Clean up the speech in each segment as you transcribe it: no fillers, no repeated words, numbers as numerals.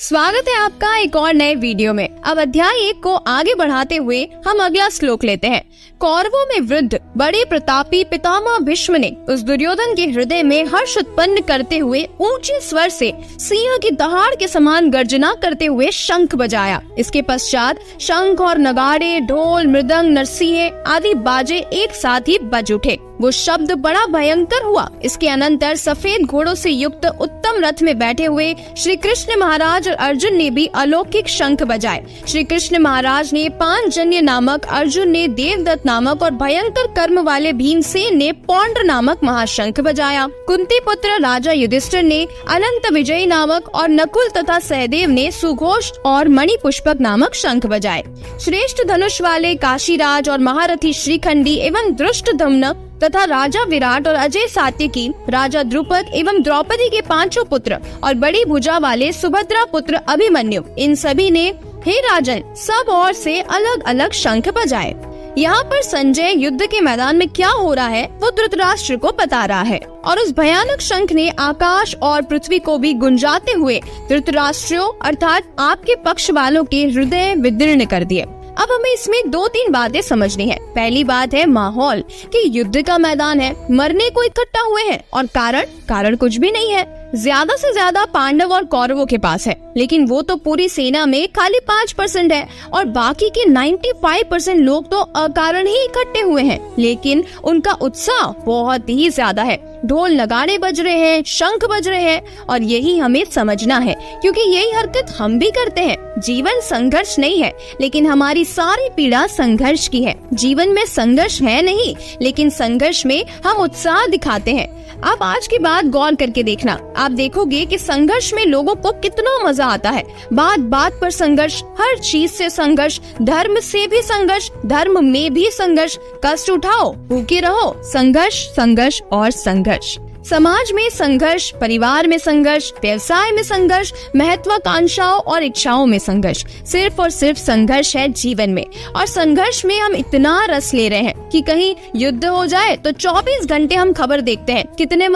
स्वागत है आपका एक और नए वीडियो में। अब अध्याय 1 को आगे बढ़ाते हुए हम अगला श्लोक लेते हैं। कौरवों में वृद्ध बड़े प्रतापी पितामह भीष्म ने उस दुर्योधन के हृदय में हर्ष उत्पन्न करते हुए ऊंचे स्वर से सिंह की दहाड़ के समान गर्जना करते हुए शंख बजाया। इसके पश्चात शंख और नगाड़े, ढोल, मृदंग, नरसिंहे आदि बाजे एक साथ ही बज उठे। वो शब्द बड़ा भयंकर हुआ। इसके अनंतर सफेद घोड़ों से युक्त उत्तम रथ में बैठे हुए श्री कृष्ण महाराज और अर्जुन ने भी अलौकिक शंख बजाए। श्री कृष्ण महाराज ने पांचजन्य नामक, अर्जुन ने देवदत्त नामक और भयंकर कर्म वाले भीमसेन ने पौंड्र नामक महाशंख बजाया। कुंती पुत्र राजा युधिष्ठिर ने अनंत विजयी नामक और नकुल तथा सहदेव ने सुघोष और मणिपुष्पक नामक शंख बजाए। श्रेष्ठ धनुष वाले काशीराज और महारथी श्रीखंडी एवं धृष्टद्युम्न तथा राजा विराट और अजय सात्यकी, राजा द्रुपद एवं द्रौपदी के पांचों पुत्र और बड़ी भुजा वाले सुभद्रा पुत्र अभिमन्यु, इन सभी ने हे राजन सब ओर से अलग अलग शंख बजाए। यहाँ पर संजय युद्ध के मैदान में क्या हो रहा है वो धृतराष्ट्र को बता रहा है और उस भयानक शंख ने आकाश और पृथ्वी को भी गुंजाते हुए धृतराष्ट्रियों अर्थात आपके पक्ष वालों के हृदय विदीर्ण कर दिए। अब हमें इसमें 2-3 बातें समझनी है। पहली बात है माहौल कि युद्ध का मैदान है, मरने को इकट्ठा हुए हैं और कारण कुछ भी नहीं है। ज्यादा से ज्यादा पांडव और कौरवों के पास है, लेकिन वो तो पूरी सेना में खाली 5% है और बाकी के 95% लोग तो अकारण ही इकट्ठे हुए हैं, लेकिन उनका उत्साह बहुत ही ज्यादा है। ढोल नगाड़े बज रहे हैं, शंख बज रहे हैं और यही हमें समझना है, क्योंकि यही हरकत हम भी करते हैं। जीवन संघर्ष नहीं है, लेकिन हमारी सारी पीड़ा संघर्ष की है। जीवन में संघर्ष है नहीं, लेकिन संघर्ष में हम उत्साह दिखाते हैं। आप आज की बात गौर करके देखना, आप देखोगे कि संघर्ष में लोगों को कितना मजा आता है। बात बात पर संघर्ष, हर चीज से संघर्ष, धर्म से भी संघर्ष, धर्म में भी संघर्ष। कष्ट उठाओ, भूखे रहो, संघर्ष संघर्ष और संघर्ष। समाज में संघर्ष, परिवार में संघर्ष, व्यवसाय में संघर्ष, महत्वाकांक्षाओं और इच्छाओं में संघर्ष। सिर्फ और सिर्फ संघर्ष है जीवन में, और संघर्ष में हम इतना रस ले रहे हैं कि कहीं युद्ध हो जाए तो 24 घंटे हम खबर देखते हैं, कितने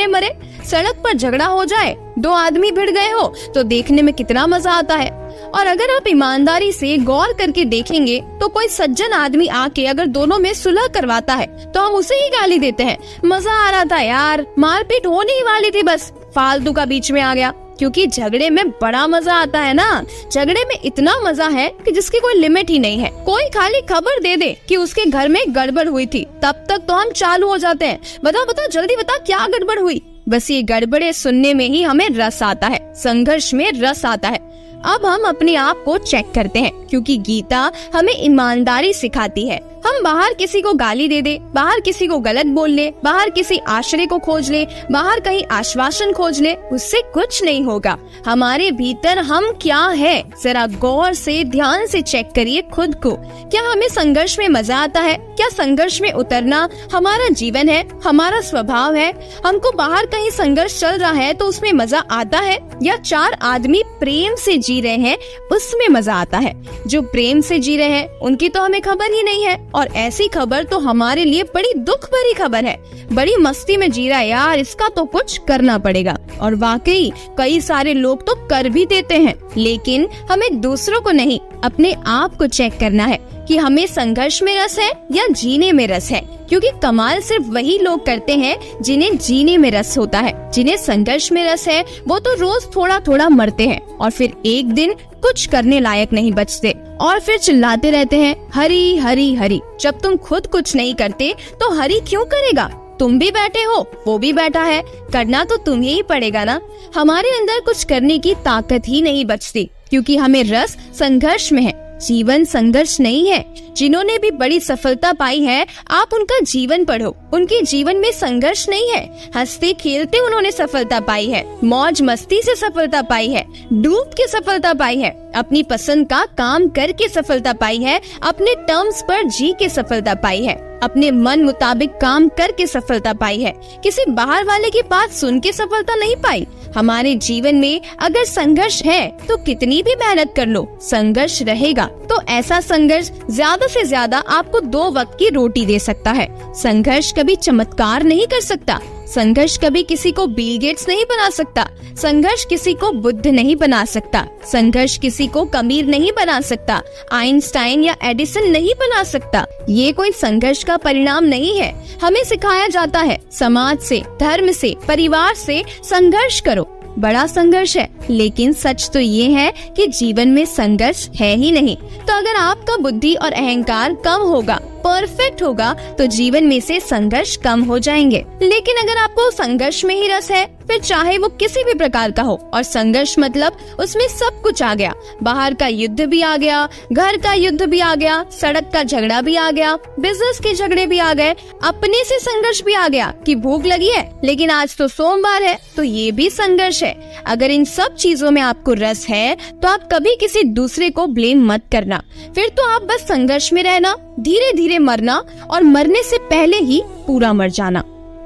मरे। सड़क पर झगड़ा हो जाए, 2 आदमी भिड़ गए हो तो देखने में कितना मजा आता है। और अगर आप ईमानदारी से गौर करके देखेंगे तो कोई सज्जन आदमी आके अगर दोनों में सुलह करवाता है तो हम उसे ही गाली देते हैं, मजा आ रहा था यार, मारपीट होने ही वाली थी, बस फालतू का बीच में आ गया। क्योंकि झगड़े में बड़ा मजा आता है ना। झगड़े में इतना मजा है कि जिसकी कोई लिमिट ही नहीं है। कोई खाली खबर दे दे कि उसके घर में गड़बड़ हुई थी, तब तक तो हम चालू हो जाते हैं, बता जल्दी बता क्या गड़बड़ हुई। बस ये गड़बड़े सुनने में ही हमें रस आता है, संघर्ष में रस आता है। अब हम अपने आप को चेक करते हैं, क्योंकि गीता हमें ईमानदारी सिखाती है। हम बाहर किसी को गाली दे दे, बाहर किसी को गलत बोल ले, बाहर किसी आश्रय को खोज ले, बाहर कहीं आश्वासन खोज ले, उससे कुछ नहीं होगा। हमारे भीतर हम क्या है, जरा गौर से ध्यान से चेक करिए खुद को। क्या हमें संघर्ष में मजा आता है? क्या संघर्ष में उतरना हमारा जीवन है, हमारा स्वभाव है? हमको बाहर कहीं संघर्ष चल रहा है तो उसमें मजा आता है, या 4 आदमी प्रेम से जी रहे हैं उसमें मजा आता है? जो प्रेम से जी रहे हैं उनकी तो हमें खबर ही नहीं है, और ऐसी खबर तो हमारे लिए बड़ी दुख भरी खबर है। बड़ी मस्ती में जी रहा है यार, इसका तो कुछ करना पड़ेगा। और वाकई कई सारे लोग तो कर भी देते हैं, लेकिन हमें दूसरों को नहीं, अपने आप को चेक करना है कि हमें संघर्ष में रस है या जीने में रस है। क्योंकि कमाल सिर्फ वही लोग करते हैं जिन्हें जीने में रस होता है। जिन्हें संघर्ष में रस है वो तो रोज थोड़ा थोड़ा मरते हैं और फिर एक दिन कुछ करने लायक नहीं बचते और फिर चिल्लाते रहते हैं हरि हरि हरि। जब तुम खुद कुछ नहीं करते तो हरि क्यों करेगा? तुम भी बैठे हो, वो भी बैठा है, करना तो तुम्हें ही पड़ेगा ना। हमारे अंदर कुछ करने की ताकत ही नहीं बचती, क्योंकि हमें रस संघर्ष में है। जीवन संघर्ष नहीं है। जिन्होंने भी बड़ी सफलता पाई है, आप उनका जीवन पढ़ो, उनके जीवन में संघर्ष नहीं है। हंसते खेलते उन्होंने सफलता पाई है, मौज मस्ती से सफलता पाई है, डूब के सफलता पाई है, अपनी पसंद का काम करके सफलता पाई है, अपने टर्म्स पर जी के सफलता पाई है, अपने मन मुताबिक काम करके सफलता पाई है। किसी बाहर वाले की बात सुन के सफलता नहीं पाई। हमारे जीवन में अगर संघर्ष है तो कितनी भी मेहनत कर लो, संघर्ष रहेगा। तो ऐसा संघर्ष ज्यादा से ज्यादा आपको 2 वक्त की रोटी दे सकता है। संघर्ष कभी चमत्कार नहीं कर सकता। संघर्ष कभी किसी को बिल गेट्स नहीं बना सकता, संघर्ष किसी को बुद्ध नहीं बना सकता, संघर्ष किसी को कबीर नहीं बना सकता, आइंस्टाइन या एडिसन नहीं बना सकता। ये कोई संघर्ष का परिणाम नहीं है। हमें सिखाया जाता है समाज से, धर्म से, परिवार से संघर्ष करो। बड़ा संघर्ष है, लेकिन सच तो ये है कि जीवन में संघर्ष है ही नहीं। तो अगर आपका बुद्धि और अहंकार कम होगा, परफेक्ट होगा, तो जीवन में से संघर्ष कम हो जाएंगे। लेकिन अगर आपको संघर्ष में ही रस है, फिर चाहे वो किसी भी प्रकार का हो, और संघर्ष मतलब उसमें सब कुछ आ गया, बाहर का युद्ध भी आ गया, घर का युद्ध भी आ गया, सड़क का झगड़ा भी आ गया, बिजनेस के झगड़े भी आ गए, अपने से संघर्ष भी आ गया कि भूख लगी है लेकिन आज तो सोमवार है, तो ये भी संघर्ष है। अगर इन सब चीजों में आपको रस है तो आप कभी किसी दूसरे को ब्लेम मत करना। फिर तो आप बस संघर्ष में रहना, धीरे धीरे मरना और मरने से पहले ही पूरा मर जाना।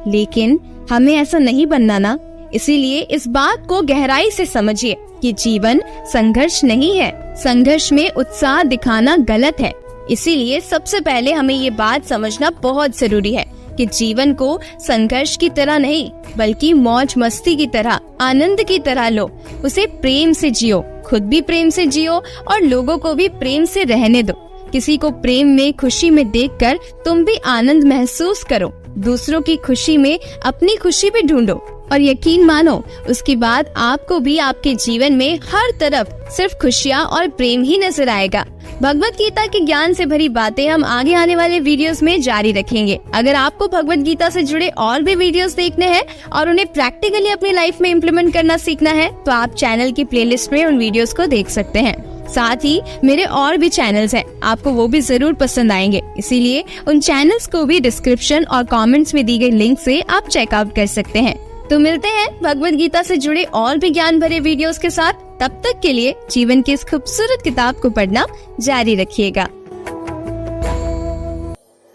लेकिन हमें ऐसा नहीं बनना ना, इसीलिए इस बात को गहराई से समझिए कि जीवन संघर्ष नहीं है। संघर्ष में उत्साह दिखाना गलत है। इसीलिए सबसे पहले हमें ये बात समझना बहुत जरूरी है कि जीवन को संघर्ष की तरह नहीं, बल्कि मौज मस्ती की तरह, आनंद की तरह लो। उसे प्रेम से जियो, खुद भी प्रेम से जियो और लोगों को भी प्रेम से रहने दो। किसी को प्रेम में, खुशी में देखकर तुम भी आनंद महसूस करो। दूसरों की खुशी में अपनी खुशी भी ढूंढो और यकीन मानो, उसके बाद आपको भी आपके जीवन में हर तरफ सिर्फ खुशियाँ और प्रेम ही नजर आएगा। भगवत गीता के ज्ञान से भरी बातें हम आगे आने वाले वीडियोस में जारी रखेंगे। अगर आपको भगवत गीता से जुड़े और भी वीडियोस देखने हैं और उन्हें प्रैक्टिकली अपनी लाइफ में इम्प्लीमेंट करना सीखना है, तो आप चैनल की प्लेलिस्ट में उन वीडियोस को देख सकते हैं। साथ ही मेरे और भी चैनल्स हैं, आपको वो भी जरूर पसंद आएंगे। इसीलिए उन चैनल्स को भी डिस्क्रिप्शन और कमेंट्स में दी गई लिंक से आप चेकआउट कर सकते हैं। तो मिलते हैं भगवत गीता से जुड़े और भी ज्ञान भरे वीडियोस के साथ। तब तक के लिए जीवन की इस खूबसूरत किताब को पढ़ना जारी रखिएगा।